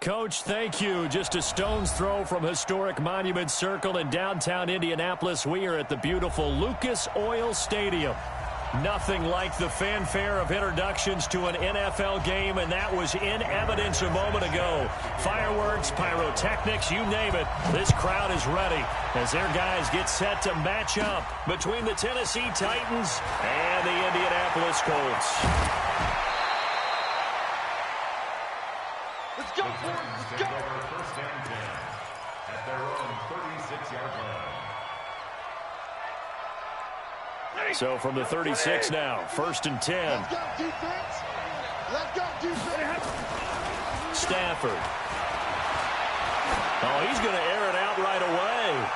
Coach, thank you. Just a stone's throw from historic Monument Circle in downtown Indianapolis. We are at the beautiful Lucas Oil Stadium. Nothing like the fanfare of introductions to an NFL game, and that was in evidence a moment ago. Fireworks, pyrotechnics, you name it. This crowd is ready as their guys get set to match up between the Tennessee Titans and the Indianapolis Colts. Let's go, let's go. First down 10 at their own 36-yard line. So from the 36 now, first and 10. Let's go, defense. Let's go, defense. Stafford. Oh, he's going to air it out right away.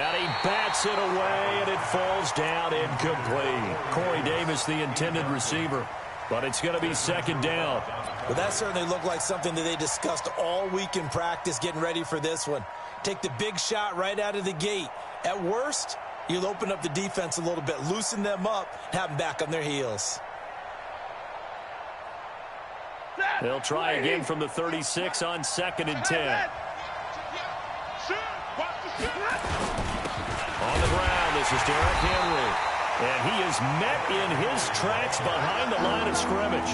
And he bats it away, and it falls down incomplete. Corey Davis, the intended receiver. But it's going to be second down. Well, that certainly looked like something that they discussed all week in practice, getting ready for this one. Take the big shot right out of the gate. At worst, you'll open up the defense a little bit, loosen them up, have them back on their heels. They'll try again from the 36 on second and 10. On the ground, this is Derrick Henry. And he is met in his tracks behind the line of scrimmage.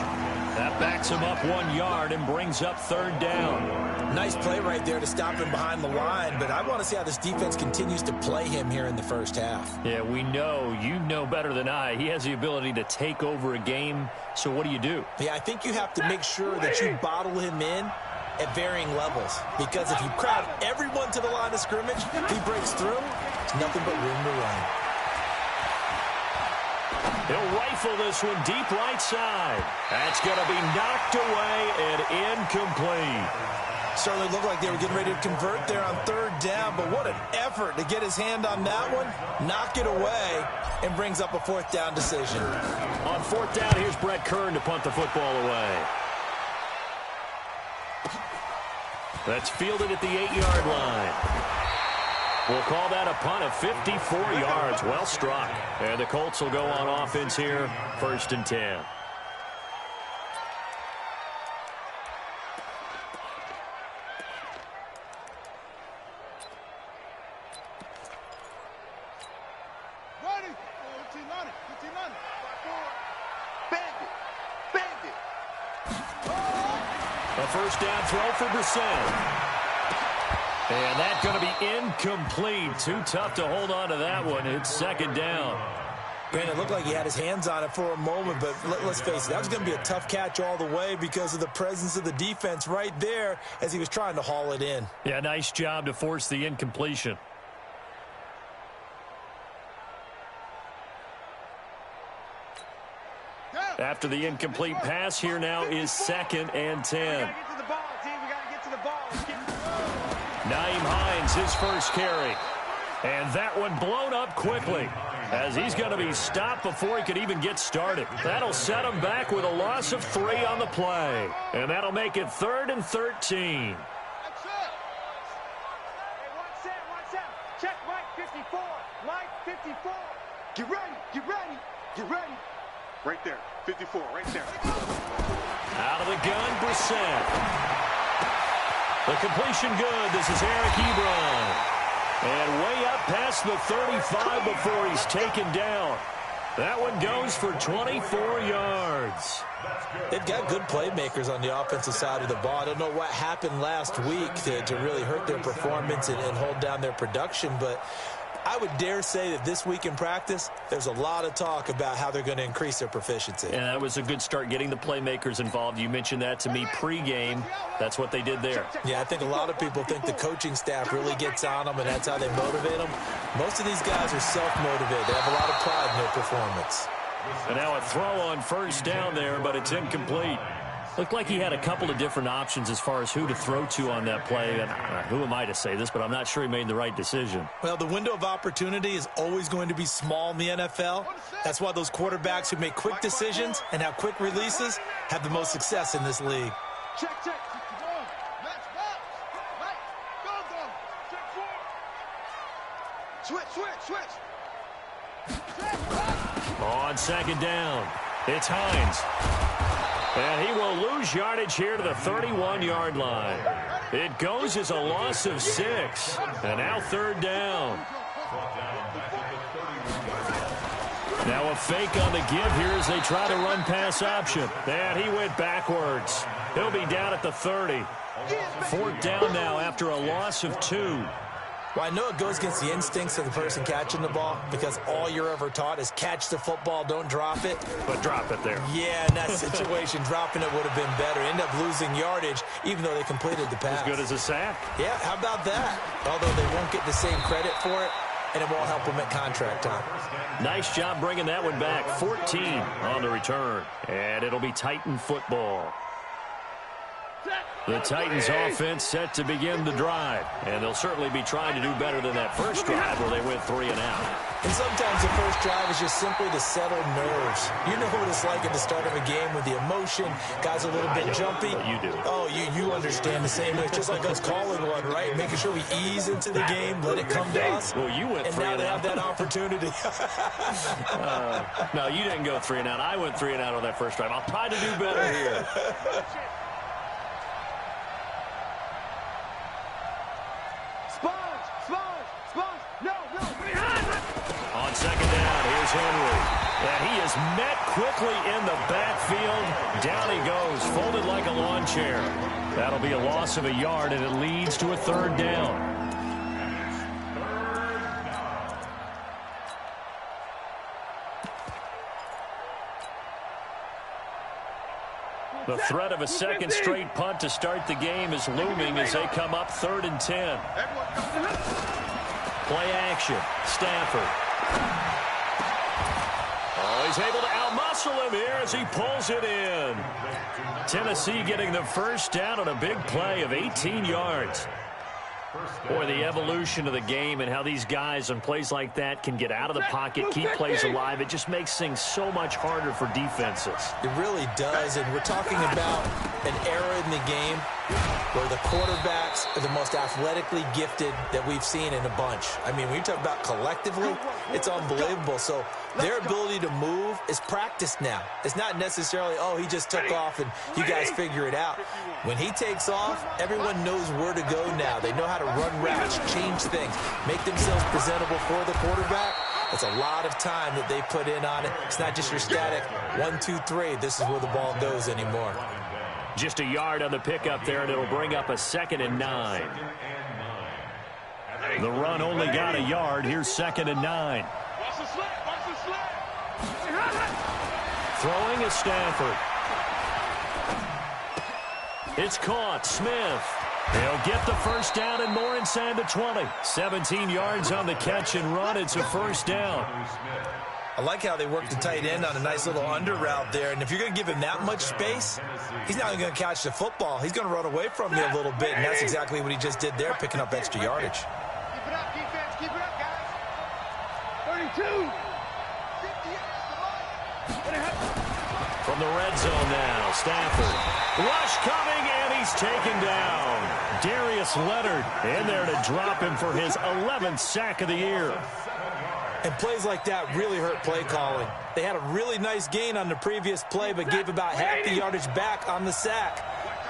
That backs him up 1 yard and brings up third down. Nice play right there to stop him behind the line, but I want to see how this defense continues to play him here in the first half. Yeah, we know. You know better than I. He has the ability to take over a game, so what do? Yeah, I think you have to make sure that you bottle him in at varying levels, because if you crowd everyone to the line of scrimmage, if he breaks through, there's nothing but room to run. He'll rifle this one deep right side. That's going to be knocked away and incomplete. Certainly looked like they were getting ready to convert there on third down, but what an effort to get his hand on that one, knock it away, and brings up a fourth down decision. On fourth down, here's Brett Kern to punt the football away. That's fielded at the 8-yard line. We'll call that a punt of 54 yards. Well struck. And the Colts will go on offense here, first and 10. Ready. 1500. 1500. Bandit. A first down throw for Brissett. And that's going to be incomplete. Too tough to hold on to that one. It's second down. Brandon, it looked like he had his hands on it for a moment, but let's face it, that was going to be a tough catch all the way because of the presence of the defense right there as he was trying to haul it in. Yeah, nice job to force the incompletion. After the incomplete pass, here now is second and 10. Nyheim Hines, his first carry. And that one blown up quickly as he's going to be stopped before he could even get started. That'll set him back with a loss of 3 on the play. And that'll make it 3rd and 13. Check Mike 54. Mike 54. Get ready. Right there. 54, right there. Out of the gun, Brissett. The completion good. This is Eric Ebron. And way up past the 35 before he's taken down. That one goes for 24 yards. They've got good playmakers on the offensive side of the ball. I don't know what happened last week to really hurt their performance and hold down their production, but I would dare say that this week in practice, there's a lot of talk about how they're going to increase their proficiency. And that was a good start getting the playmakers involved. You mentioned that to me pregame. That's what they did there. Yeah, I think a lot of people think the coaching staff really gets on them, and that's how they motivate them. Most of these guys are self-motivated. They have a lot of pride in their performance. And now a throw on first down there, but it's incomplete. Looked like he had a couple of different options as far as who to throw to on that play. And who am I to say this, but I'm not sure he made the right decision. Well, the window of opportunity is always going to be small in the NFL. That's why those quarterbacks who make quick decisions and have quick releases have the most success in this league. Check. Match box. Right. Go. Check 4. Switch. On second down, it's Hines. And he will lose yardage here to the 31-yard line. It goes as a loss of 6. And now 3rd down. Now a fake on the give here as they try to run pass option. And he went backwards. He'll be down at the 30. 4th down now after a loss of 2. Well, I know it goes against the instincts of the person catching the ball because all you're ever taught is catch the football, don't drop it. But drop it there. Yeah, in that situation, dropping it would have been better. End up losing yardage, even though they completed the pass. As good as a sack. Yeah, how about that? Although they won't get the same credit for it, and it won't help them at contract time. Nice job bringing that one back. 14 on the return. And it'll be Titan football. The Titans offense set to begin the drive. And they'll certainly be trying to do better than that first drive where they went 3 and out. And sometimes the first drive is just simply to settle nerves. You know what it's like at the start of a game with the emotion. Guys a little bit jumpy. You do. Oh, you understand the same way. It's just like us calling one, right? Making sure we ease into the game, let it come to us. Well, you went 3 and out. And now they have that opportunity. No, you didn't go 3 and out. I went 3 and out on that first drive. I'll try to do better here. On 2nd down, here's Henry. And he is met quickly in the backfield. Down he goes, folded like a lawn chair. That'll be a loss of a yard, and it leads to a 3rd down. The threat of a second straight punt to start the game is looming as they come up 3rd and 10. Play action. Stafford. Oh, he's able to outmuscle him here as he pulls it in. Tennessee getting the first down on a big play of 18 yards. Boy, the evolution of the game and how these guys on plays like that can get out of the pocket, keep plays alive, it just makes things so much harder for defenses. It really does, and we're talking about an era in the game where the quarterbacks are the most athletically gifted that we've seen in a bunch. I mean, when you talk about collectively, it's unbelievable. So their ability to move is practiced now. It's not necessarily, oh, he just took off and you guys figure it out. When he takes off, everyone knows where to go now. They know how to run routes, change things, make themselves presentable for the quarterback. It's a lot of time that they put in on it. It's not just your static 1, 2, 3. This is where the ball goes anymore. Just a yard on the pickup there, and it'll bring up a 2nd and 9. The run only got a yard. Here's 2nd and 9. Throwing is Stafford. It's caught. Smith. He'll get the first down and more inside the 20. 17 yards on the catch and run. It's a first down. I like how they work the tight end on a nice little under route there. And if you're going to give him that much space, he's not going to catch the football. He's going to run away from you a little bit, and that's exactly what he just did there, picking up extra yardage. Keep it up, defense. Keep it up, guys. 32. From the red zone now, Stafford. Rush coming, and he's taken down. Darius Leonard in there to drop him for his 11th sack of the year. And plays like that really hurt play calling. They had a really nice gain on the previous play, but gave about half the yardage back on the sack.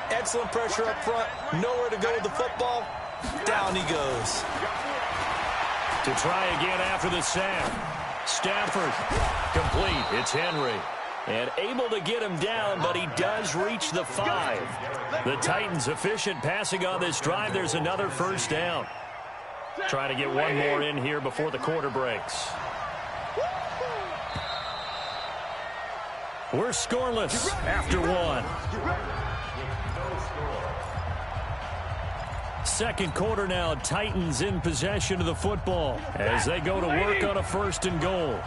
Excellent pressure up front. Nowhere to go with the football. Down he goes. To try again after the sack. Stafford complete. It's Henry. And able to get him down, but he does reach the 5. The Titans efficient passing on this drive. There's another first down. Trying to get one more in here before the quarter breaks. We're scoreless after 1. Second quarter now, Titans in possession of the football as they go to work on a 1st and goal.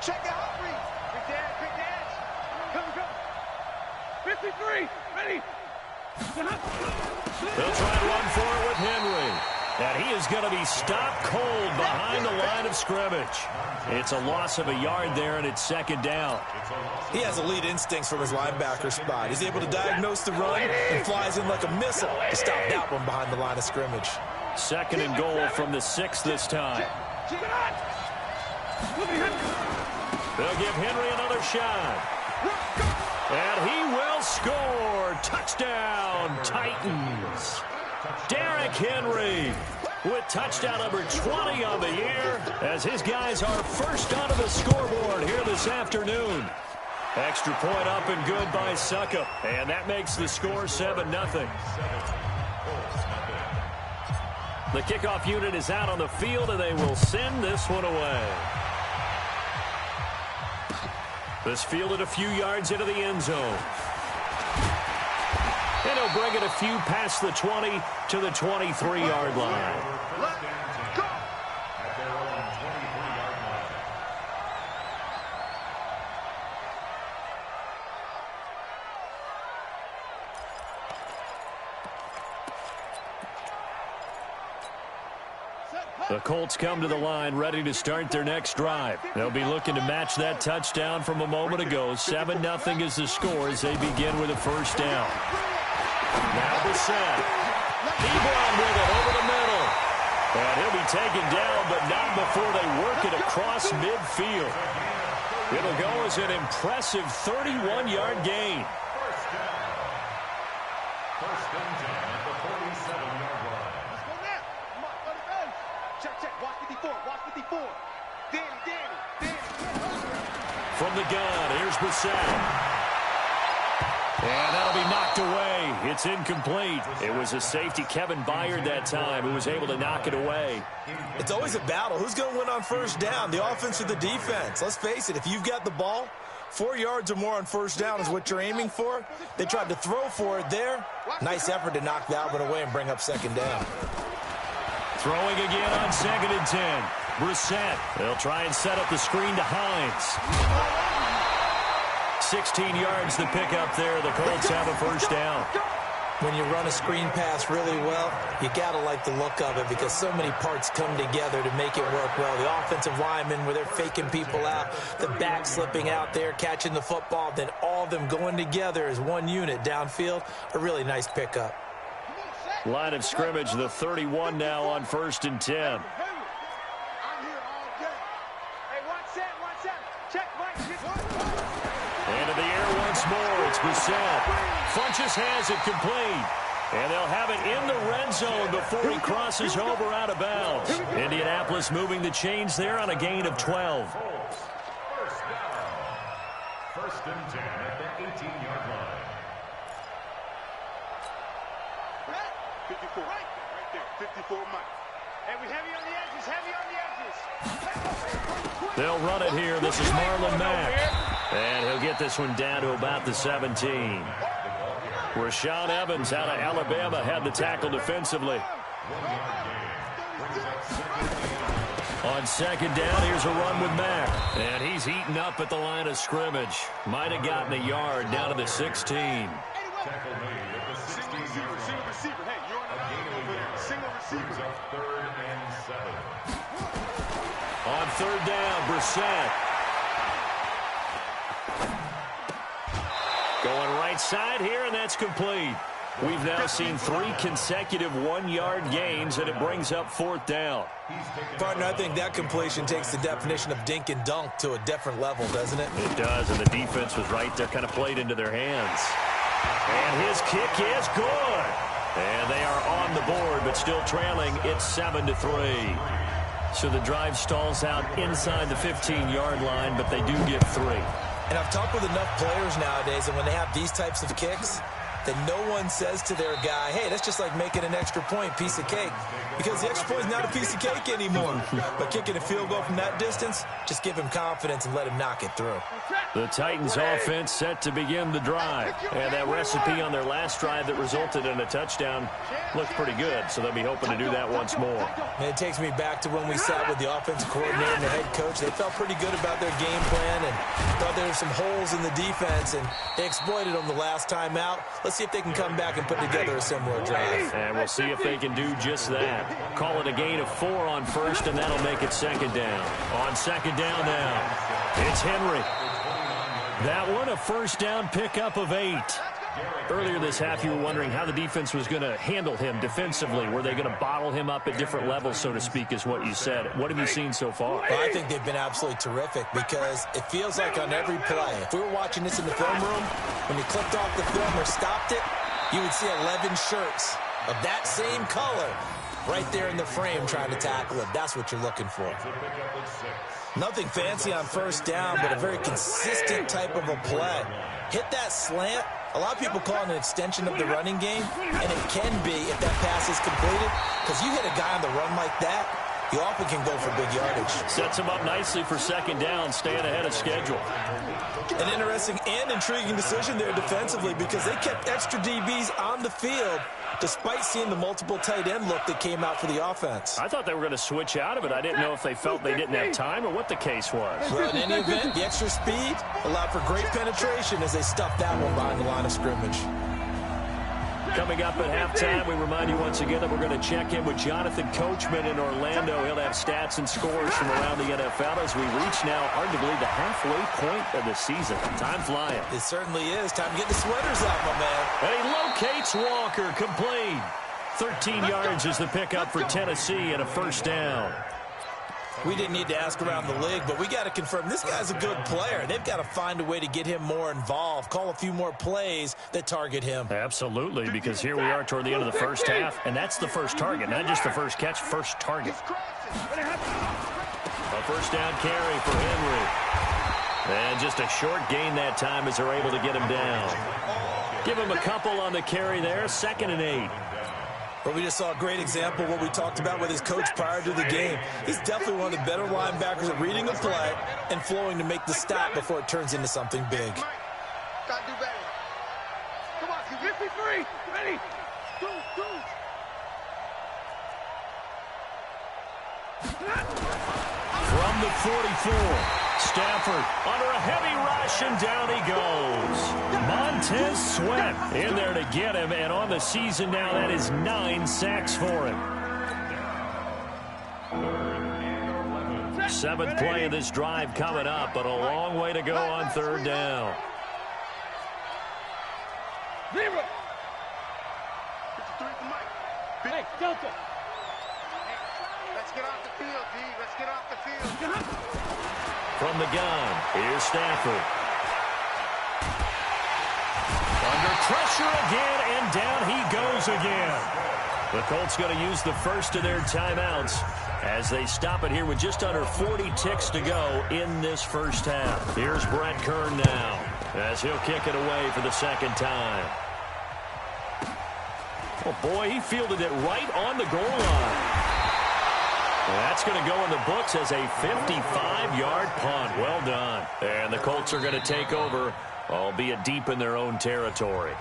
Check the hot read. Quick dance. Come. 53. Ready. They'll try to run for it with Henry. And he is going to be stopped cold behind the line of scrimmage. It's a loss of a yard there, and it's 2nd down. He has elite instincts from his linebacker spot. He's able to diagnose the run and flies in like a missile to stop that one behind the line of scrimmage. 2nd and goal from the 6 this time. They'll give Henry another shot. And he will score. Touchdown, Titans. Derrick Henry with touchdown number 20 on the year as his guys are first onto the scoreboard here this afternoon. Extra point up and good by Succop. And that makes the score 7-0. The kickoff unit is out on the field, and they will send this one away. This fielded a few yards into the end zone. And he'll bring it a few past the 20 to the 23-yard line. The Colts come to the line ready to start their next drive. They'll be looking to match that touchdown from a moment ago. 7-0 is the score as they begin with a first down. Now Brissett. Ebron with it over the middle. And he'll be taken down, but not before they work it across midfield. It'll go as an impressive 31-yard gain. First and 10 at the 47-yard line. Let's go now. Come on, go to base. Check. Watch 54. Watch 54. Danny. From the gun, here's Brissett. And that'll be knocked away. It's incomplete. It was a safety, Kevin Byard, that time, who was able to knock it away. It's always a battle. Who's going to win on first down, the offense or the defense? Let's face it, if you've got the ball, 4 yards or more on first down is what you're aiming for. They tried to throw for it there. Nice effort to knock that one away and bring up second down. Throwing again on 2nd and 10. Brissett. They'll try and set up the screen to Hines. 16 yards to pick up there. The Colts have a first down. When you run a screen pass really well, you got to like the look of it because so many parts come together to make it work well. The offensive linemen, where they're faking people out, the back slipping out there, catching the football, then all of them going together as one unit downfield. A really nice pickup. Line of scrimmage, the 31 now on 1st and 10. I'm here all day. Hey, watch that. Check, Mike. Into the air once more. It's Brissett. Funches has it complete. And they'll have it in the red zone before he crosses over out of bounds. Indianapolis moving the chains there on a gain of 12. First down. First and 10 at the 18-yard line. 54. Right there. 54, Mike. Hey, we heavy on the edges. They'll run it here. This is Marlon Mack. And he'll get this one down to about the 17. Rashaan Evans out of Alabama had the tackle defensively. On 2nd down, here's a run with Mack. And he's eaten up at the line of scrimmage. Might have gotten a yard down to the 16. Tackle made at the 16-yard line. Receiver. Hey, you're on the line over there. Single receiver. Brings up 3rd and 7. On 3rd down, Brissett. Going right side here, and that's complete. We've now seen 3 consecutive 1-yard gains, and it brings up 4th down. Partner, I think that completion takes the definition of dink and dunk to a different level, doesn't it? It does, and the defense was right there, kind of played into their hands. And his kick is good. And they are on the board, but still trailing. It's 7-3. So the drive stalls out inside the 15-yard line, but they do get 3. And I've talked with enough players nowadays, and when they have these types of kicks, that no one says to their guy, hey, that's just like making an extra point, piece of cake. Because the extra point is not a piece of cake anymore. But kicking a field goal from that distance, just give him confidence and let him knock it through. The Titans offense set to begin the drive. And that recipe on their last drive that resulted in a touchdown looks pretty good. So they'll be hoping to do that once more. And it takes me back to when we sat with the offensive coordinator and the head coach. They felt pretty good about their game plan and thought there were some holes in the defense, and they exploited them the last time out. Let's see if they can come back and put together a similar drive. And we'll see if they can do just that. Call it a gain of 4 on 1st, and that'll make it 2nd down. On 2nd down now, it's Henry. That one a first down pickup of 8. Earlier this half, you were wondering how the defense was going to handle him defensively. Were they going to bottle him up at different levels, so to speak, is what you said. What have you seen so far? Well, I think they've been absolutely terrific because it feels like on every play, if we were watching this in the film room, when you clicked off the film or stopped it, you would see 11 shirts of that same color right there in the frame trying to tackle it. That's what you're looking for. Nothing fancy on first down, but a very consistent type of a play. Hit that slant. A lot of people call it an extension of the running game, and it can be if that pass is completed, because you hit a guy on the run like that, you often can go for big yardage. Sets him up nicely for second down, staying ahead of schedule. An interesting and intriguing decision there defensively because they kept extra DBs on the field despite seeing the multiple tight end look that came out for the offense. I thought they were going to switch out of it. I didn't know if they felt they didn't have time or what the case was. Well, in any event, the extra speed allowed for great penetration as they stuffed that one behind the line of scrimmage. Coming up at halftime, we remind you once again that we're going to check in with Jonathan Coachman in Orlando. He'll have stats and scores from around the NFL as we reach now, hard to believe, the halfway point of the season. Time flying. It certainly is. Time to get the sweaters out, my man. And he locates Walker, complete. 13 yards is the pickup for Tennessee and a first down. We didn't need to ask around the league, but we got to confirm this guy's a good player. They've got to find a way to get him more involved, call a few more plays that target him. Absolutely, because here we are toward the end of the first half, and that's the first target, not just the first catch, first target. A first down carry for Henry. And just a short gain that time as they're able to get him down. Give him a couple on the carry there, 2nd and 8. But we just saw a great example of what we talked about with his coach prior to the game. He's definitely one of the better linebackers at reading a play and flowing to make the stop before it turns into something big. Gotta do better. Come on, you get me free. Ready? Go. From the 44, Stafford under a heavy rush, and down he goes. Montez Sweat in there to get him, and on the season now, that is 9 sacks for him. 7th play of this drive coming up, but a long way to go on 3rd down. Zero. 53 for Mike. Hey, Delta. Let's get off the field, D. Let's get off the field. From the gun, here's Stafford. Under pressure again, and down he goes again. The Colts going to use the first of their timeouts as they stop it here with just under 40 ticks to go in this first half. Here's Brett Kern now as he'll kick it away for the second time. Oh, boy, he fielded it right on the goal line. That's going to go in the books as a 55-yard punt. Well done. And the Colts are going to take over, albeit deep in their own territory.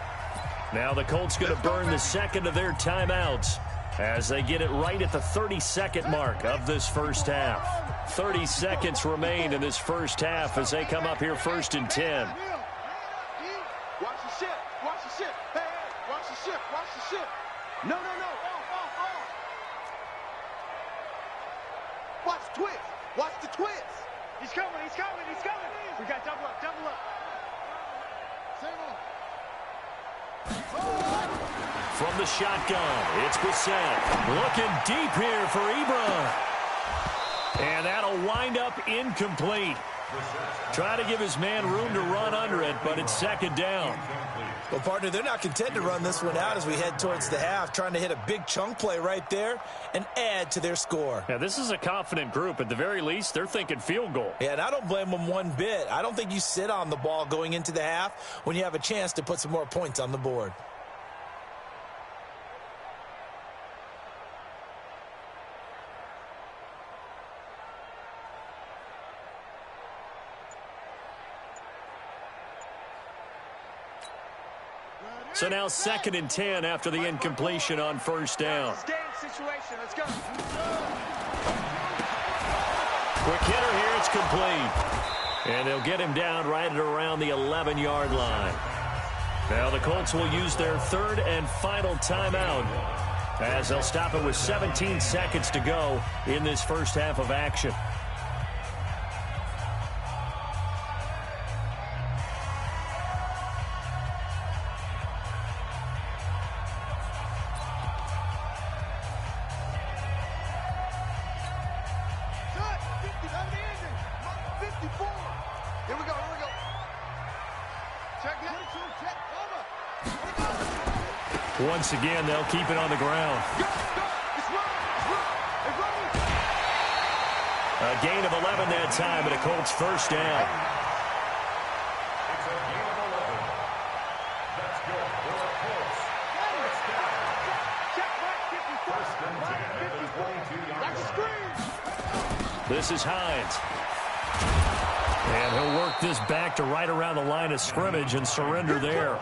Now the Colts going to burn the second of their timeouts as they get it right at the 32nd mark of this first half. 30 seconds remain in this first half as they come up here 1st and 10. Watch the ship. Watch the ship. Hey, watch the ship. Watch the ship. No. Off. Watch the twist. Watch the twist. He's coming. We got double up. From the shotgun, it's Brissett. Looking deep here for Ebron. And that'll wind up incomplete. Try to give his man room to run under it, but it's 2nd down. Well, partner, they're not content to run this one out as we head towards the half, trying to hit a big chunk play right there and add to their score. Now, this is a confident group. At the very least, they're thinking field goal. Yeah, and I don't blame them one bit. I don't think you sit on the ball going into the half when you have a chance to put some more points on the board. So now 2nd and 10 after the incompletion on first down. Game situation. Let's go. Quick hitter here. It's complete. And they'll get him down right at around the 11-yard line. Now the Colts will use their 3rd and final timeout as they'll stop it with 17 seconds to go in this first half of action. Once again, they'll keep it on the ground. A gain of 11 that time, and a Colts first down. It's a gain of 11. That's good for the Colts. First and 10 at the 22-yard line. This is Hines. And he'll work this back to right around the line of scrimmage and surrender there.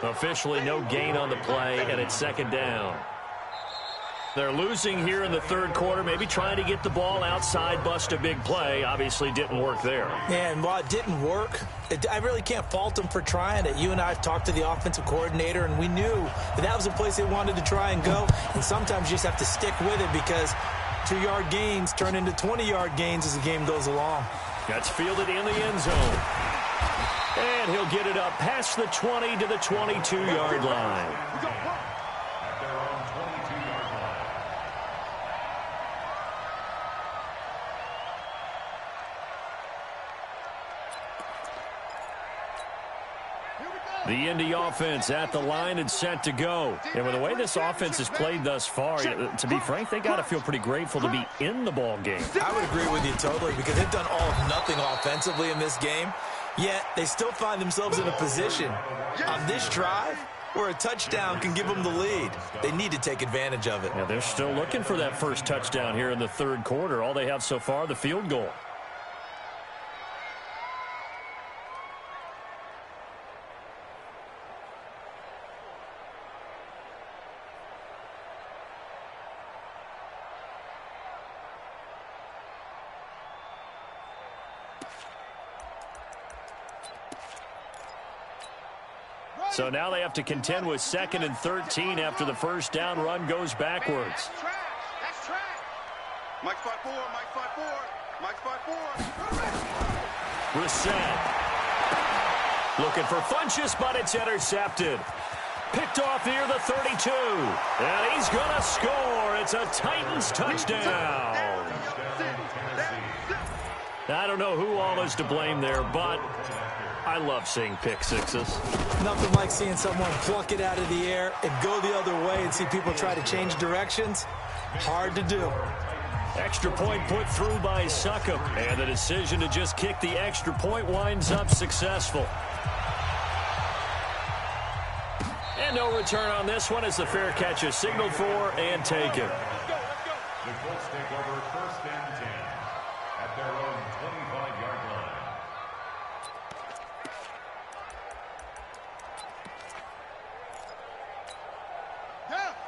Officially no gain on the play, and it's second down. They're losing here in the third quarter, maybe trying to get the ball outside, bust a big play. Obviously didn't work there. Yeah, and while it didn't work, I really can't fault them for trying it. You and I talked to the offensive coordinator, and we knew that was a place they wanted to try and go. And sometimes you just have to stick with it because 2-yard gains turn into 20-yard gains as the game goes along. That's fielded in the end zone. And he'll get it up past the 20 to the 22-yard line. At their own 22-yard line. The Indy offense at the line and set to go. And with the way this offense has played thus far, to be frank, they got to feel pretty grateful to be in the ball game. I would agree with you totally because they've done all of nothing offensively in this game, yet they still find themselves in a position on this drive where a touchdown can give them the lead. They need to take advantage of it. Yeah, they're still looking for that first touchdown here in the third quarter. All they have so far, the field goal. So now they have to contend with 2nd and 13 after the first down run goes backwards. That's trash. Mike's 5-4, Mike's 5-4, Mike's 5-4. Brissett. Looking for Funchess, but it's intercepted. Picked off near the 32. And he's going to score. It's a Titans touchdown. I don't know who all is to blame there, but I love seeing pick sixes. Nothing like seeing someone pluck it out of the air and go the other way and see people try to change directions. Hard to do. Extra point put through by Succop. And the decision to just kick the extra point winds up successful. And no return on this one as the fair catch is signaled for and taken. The Colts take over first and 10 at their own 25-yard line.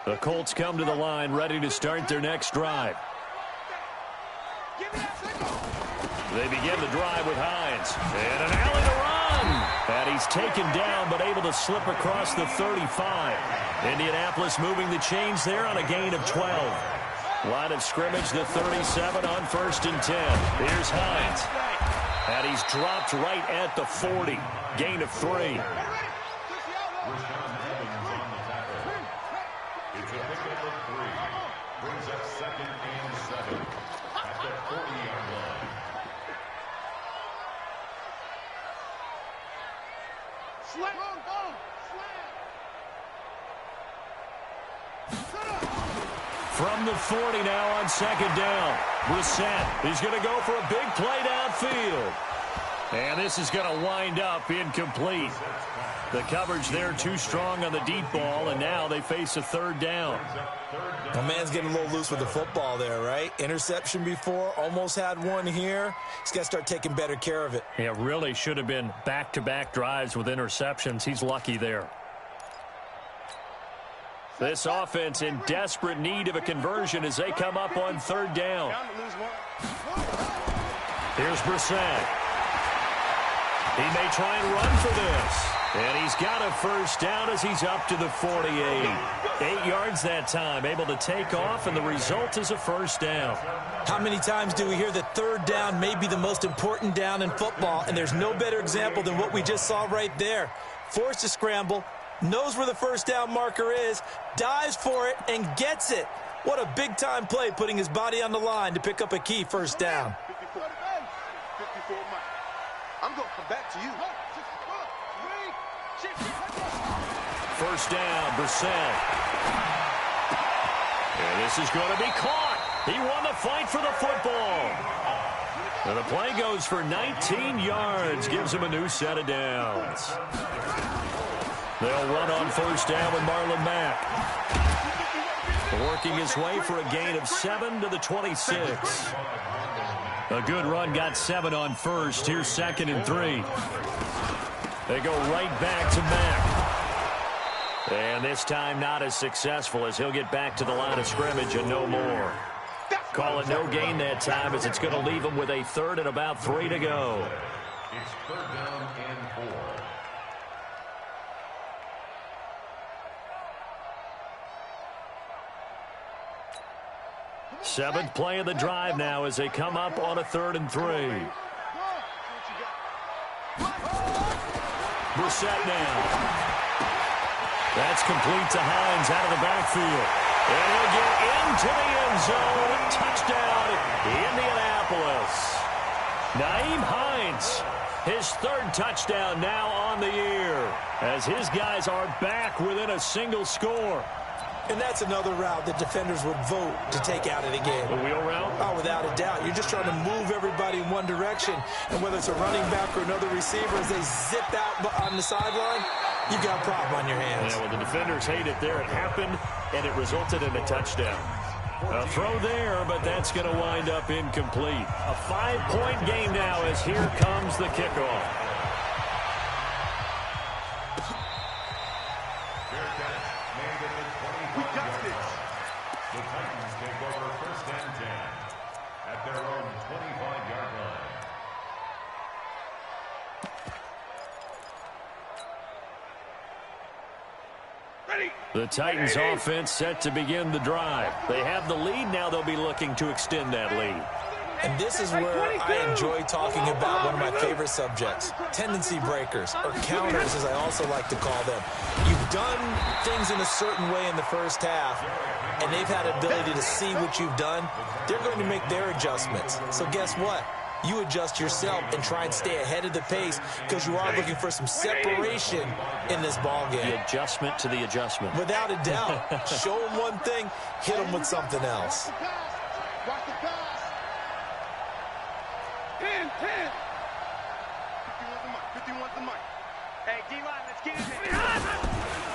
The Colts come to the line ready to start their next drive. They begin the drive with Hines. And an alley to run. And he's taken down but able to slip across the 35. Indianapolis moving the chains there on a gain of 12. Line of scrimmage, the 37 on 1st and 10. Here's Hines. And he's dropped right at the 40. Gain of 3. It's a pickup of 3. Brings up 2nd and 7 at the 40-yard line. From the 40 now on 2nd down. Brissett, he's going to go for a big play downfield. And this is going to wind up incomplete. The coverage there too strong on the deep ball, and now they face a 3rd down. My man's getting a little loose with the football there, right? Interception before, almost had one here. He's got to start taking better care of it. Yeah, really should have been back-to-back drives with interceptions. He's lucky there. This offense in desperate need of a conversion as they come up on 3rd down. Here's Brissett. He may try and run for this. And he's got a first down as he's up to the 48. 8 yards that time, able to take off, and the result is a first down. How many times do we hear that 3rd down may be the most important down in football, and there's no better example than what we just saw right there. Forced to scramble, knows where the first down marker is, dives for it, and gets it. What a big-time play, putting his body on the line to pick up a key first down. 54 Mike. I'm going to come back to you. First down, Brissett. And this is going to be caught. He won the fight for the football. And the play goes for 19 yards. Gives him a new set of downs. They'll run on first down with Marlon Mack. Working his way for a gain of 7 to the 26. A good run, got 7 on first. Here's 2nd and 3. They go right back to Mack. And this time not as successful as he'll get back to the line of scrimmage and no more. Call it no gain that time as it's going to leave him with a 3rd and about 3 to go. It's 3rd down and 4. Seventh play of the drive now as they come up on a 3rd and 3. Brissett now. That's complete to Hines out of the backfield. And he'll get into the end zone. Touchdown, Indianapolis. Nyheim Hines, his 3rd touchdown now on the year as his guys are back within a single score. And that's another route that defenders would vote to take out of the game. The wheel route? Oh, without a doubt. You're just trying to move everybody in one direction. And whether it's a running back or another receiver, as they zip out on the sideline, you've got a problem on your hands. Yeah, well, the defenders hate it there. It happened, and it resulted in a touchdown. A throw there, but that's going to wind up incomplete. A 5-point game now as here comes the kickoff. The Titans take over 1st and 10 at their own 25-yard line. The Titans offense set to begin the drive. They have the lead. Now they'll be looking to extend that lead. And this is where I enjoy talking about one of my favorite subjects, tendency breakers, or counters, as I also like to call them. You've done things in a certain way in the first half, and they've had ability to see what you've done. They're going to make their adjustments. So guess what? You adjust yourself and try and stay ahead of the pace because you are looking for some separation in this ball game. The adjustment to the adjustment. Without a doubt. Show them one thing, hit them with something else. Watch the pass. 10. 51's the mic. Hey, D-line, let's get in there.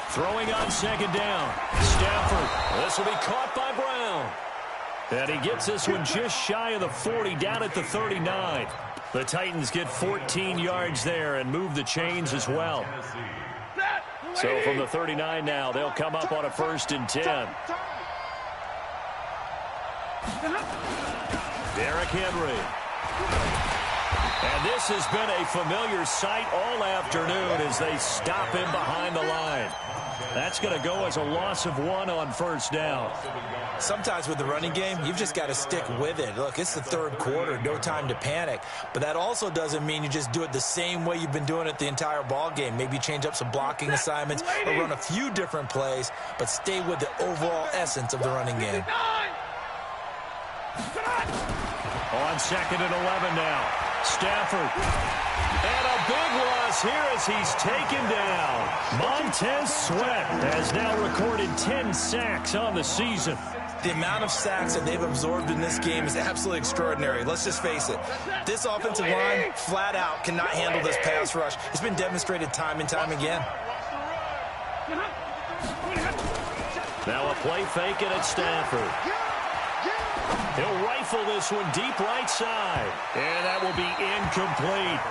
Throwing on 2nd down. Stafford. This will be caught by Brown. And he gets this one just shy of the 40, down at the 39. The Titans get 14 yards there and move the chains as well. So from the 39 now, they'll come up on a 1st and 10. Derrick Henry. And this has been a familiar sight all afternoon as they stop him behind the line. That's going to go as a loss of 1 on 1st down. Sometimes with the running game, you've just got to stick with it. Look, it's the 3rd quarter, no time to panic. But that also doesn't mean you just do it the same way you've been doing it the entire ball game. Maybe change up some blocking assignments or run a few different plays, but stay with the overall essence of the running game. On 2nd and 11 now. Stafford. And a big loss here as he's taken down. Montez Sweat has now recorded 10 sacks on the season. The amount of sacks that they've absorbed in this game is absolutely extraordinary. Let's just face it. This offensive line, flat out, cannot handle this pass rush. It's been demonstrated time and time again. Now a play fake it at Stafford. He'll rifle this one deep right side. And that will be incomplete.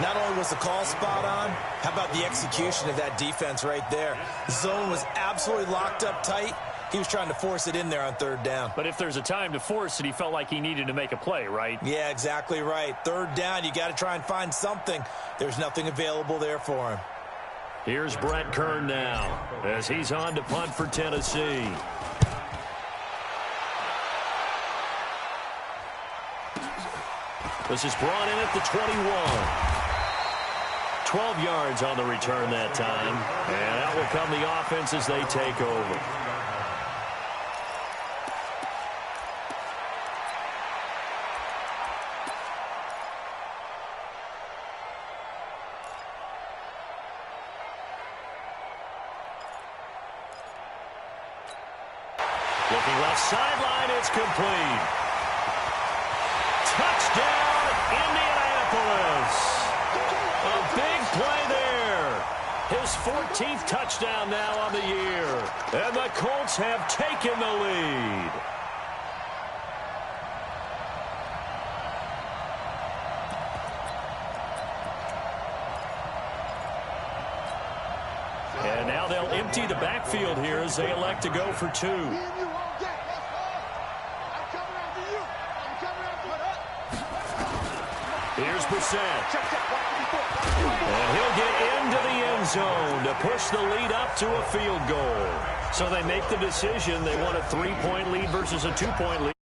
Not only was the call spot on, how about the execution of that defense right there? The zone was absolutely locked up tight. He was trying to force it in there on 3rd down. But if there's a time to force it, he felt like he needed to make a play, right? Yeah, exactly right. 3rd down, you got to try and find something. There's nothing available there for him. Here's Brett Kern now as he's on to punt for Tennessee. This is brought in at the 21. 12 yards on the return that time. And out will come the offense as they take over. Looking left sideline, it's complete. Touchdown, Indianapolis. A big play there. His 14th touchdown now on the year. And the Colts have taken the lead. And now they'll empty the backfield here as they elect to go for two. Here's Brissett. And he'll get into the end zone to push the lead up to a field goal. So they make the decision. They want a 3-point lead versus a 2-point lead.